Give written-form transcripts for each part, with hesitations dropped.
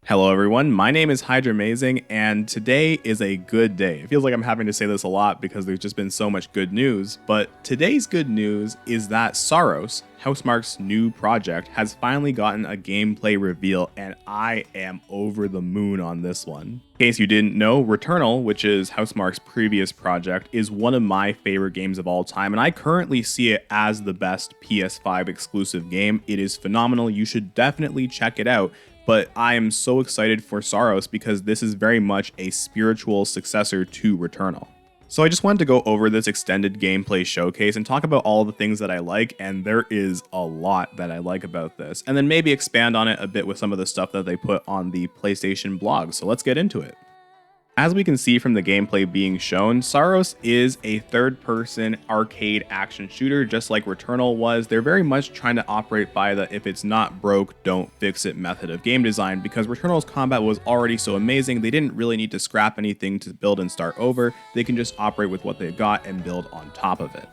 Hello everyone, my name is Hydramazing, and today is a good day. It feels like I'm having to say this a lot because there's just been so much good news, but today's good news is that Saros, Housemarque's new project, has finally gotten a gameplay reveal, and I am over the moon on this one. In case you didn't know, Returnal, which is Housemarque's previous project, is one of my favorite games of all time, and I currently see it as the best PS5 exclusive game. It is phenomenal, you should definitely check it out. But I am so excited for Saros because this is very much a spiritual successor to Returnal. So I just wanted to go over this extended gameplay showcase and talk about all the things that I like, and there is a lot that I like about this, and then maybe expand on it a bit with some of the stuff that they put on the PlayStation blog, so let's get into it. As we can see from the gameplay being shown, Saros is a third-person arcade action shooter just like Returnal was. They're very much trying to operate by the if it's not broke, don't fix it method of game design, because Returnal's combat was already so amazing they didn't really need to scrap anything to build and start over. They can just operate with what they've got and build on top of it.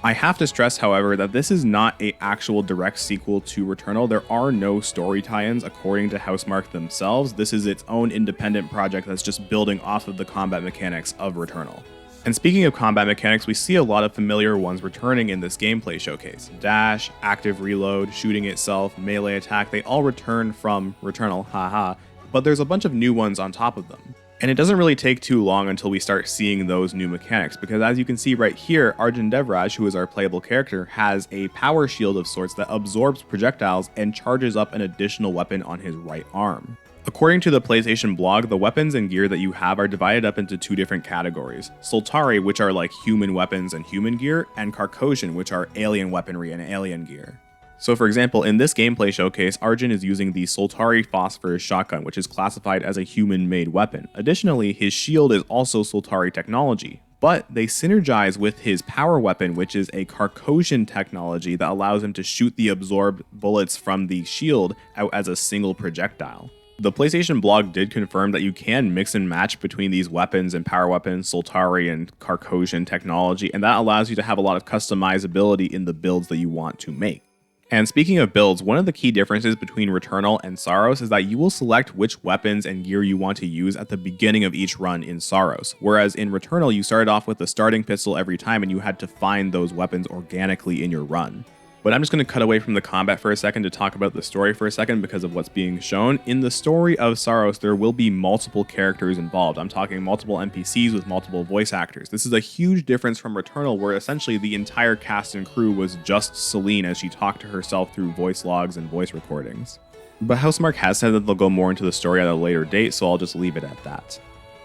I have to stress, however, that this is not an actual direct sequel to Returnal. There are no story tie-ins according to Housemarque themselves. This is its own independent project that's just building off of the combat mechanics of Returnal. And speaking of combat mechanics, we see a lot of familiar ones returning in this gameplay showcase. Dash, active reload, shooting itself, melee attack, they all return from Returnal, haha, but there's a bunch of new ones on top of them. And it doesn't really take too long until we start seeing those new mechanics, because as you can see right here, Arjun Devraj, who is our playable character, has a power shield of sorts that absorbs projectiles and charges up an additional weapon on his right arm. According to the PlayStation blog, the weapons and gear that you have are divided up into two different categories. Soltari, which are like human weapons and human gear, and Carcosian, which are alien weaponry and alien gear. So for example, in this gameplay showcase, Arjun is using the Soltari Phosphorus shotgun, which is classified as a human-made weapon. Additionally, his shield is also Soltari technology, but they synergize with his power weapon, which is a Carcosian technology that allows him to shoot the absorbed bullets from the shield out as a single projectile. The PlayStation blog did confirm that you can mix and match between these weapons and power weapons, Soltari and Carcosian technology, and that allows you to have a lot of customizability in the builds that you want to make. And speaking of builds, one of the key differences between Returnal and Saros is that you will select which weapons and gear you want to use at the beginning of each run in Saros, whereas in Returnal you started off with the starting pistol every time and you had to find those weapons organically in your run. But I'm just going to cut away from the combat for a second to talk about the story for a second because of what's being shown. In the story of Saros, there will be multiple characters involved. I'm talking multiple NPCs with multiple voice actors. This is a huge difference from Returnal, where essentially the entire cast and crew was just Celine as she talked to herself through voice logs and voice recordings. But Housemarque has said that they'll go more into the story at a later date, so I'll just leave it at that.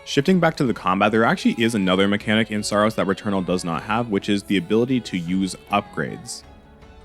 Shifting back to the combat, there actually is another mechanic in Saros that Returnal does not have, which is the ability to use upgrades.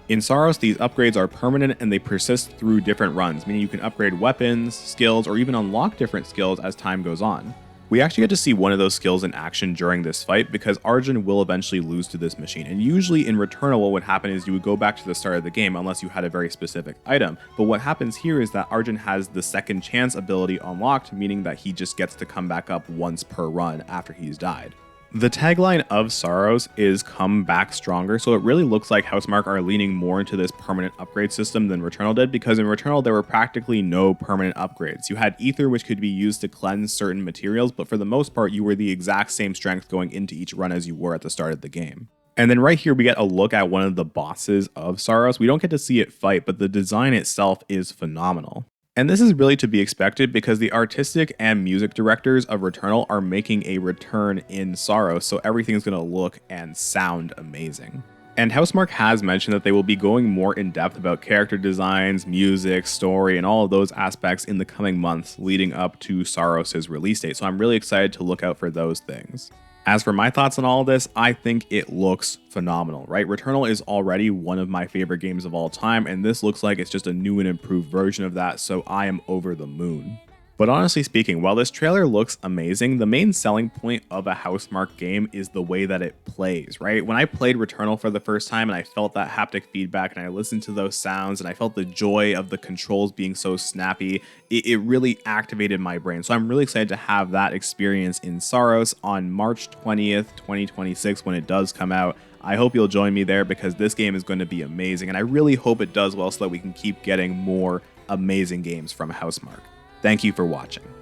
In Saros, these upgrades are permanent and they persist through different runs, meaning you can upgrade weapons, skills, or even unlock different skills as time goes on. We actually get to see one of those skills in action during this fight because Arjun will eventually lose to this machine, and usually in Returnal what would happen is you would go back to the start of the game unless you had a very specific item, but what happens here is that Arjun has the second chance ability unlocked, meaning that he just gets to come back up once per run after he's died. The tagline of Saros is "Come Back Stronger," so it really looks like Housemarque are leaning more into this permanent upgrade system than Returnal did, because in Returnal there were practically no permanent upgrades. You had Ether, which could be used to cleanse certain materials, but for the most part you were the exact same strength going into each run as you were at the start of the game. And then right here we get a look at one of the bosses of Saros. We don't get to see it fight, but the design itself is phenomenal. And this is really to be expected because the artistic and music directors of Returnal are making a return in Saros, so everything's going to look and sound amazing. And Housemarque has mentioned that they will be going more in depth about character designs, music, story, and all of those aspects in the coming months leading up to Saros' release date, so I'm really excited to look out for those things. As for my thoughts on all of this, I think it looks phenomenal, right? Returnal is already one of my favorite games of all time, and this looks like it's just a new and improved version of that, so I am over the moon. But honestly speaking, while this trailer looks amazing, the main selling point of a Housemarque game is the way that it plays, right? When I played Returnal for the first time and I felt that haptic feedback and I listened to those sounds and I felt the joy of the controls being so snappy, it really activated my brain. So I'm really excited to have that experience in Saros on March 20th, 2026 when it does come out. I hope you'll join me there because this game is going to be amazing, and I really hope it does well so that we can keep getting more amazing games from Housemarque. Thank you for watching.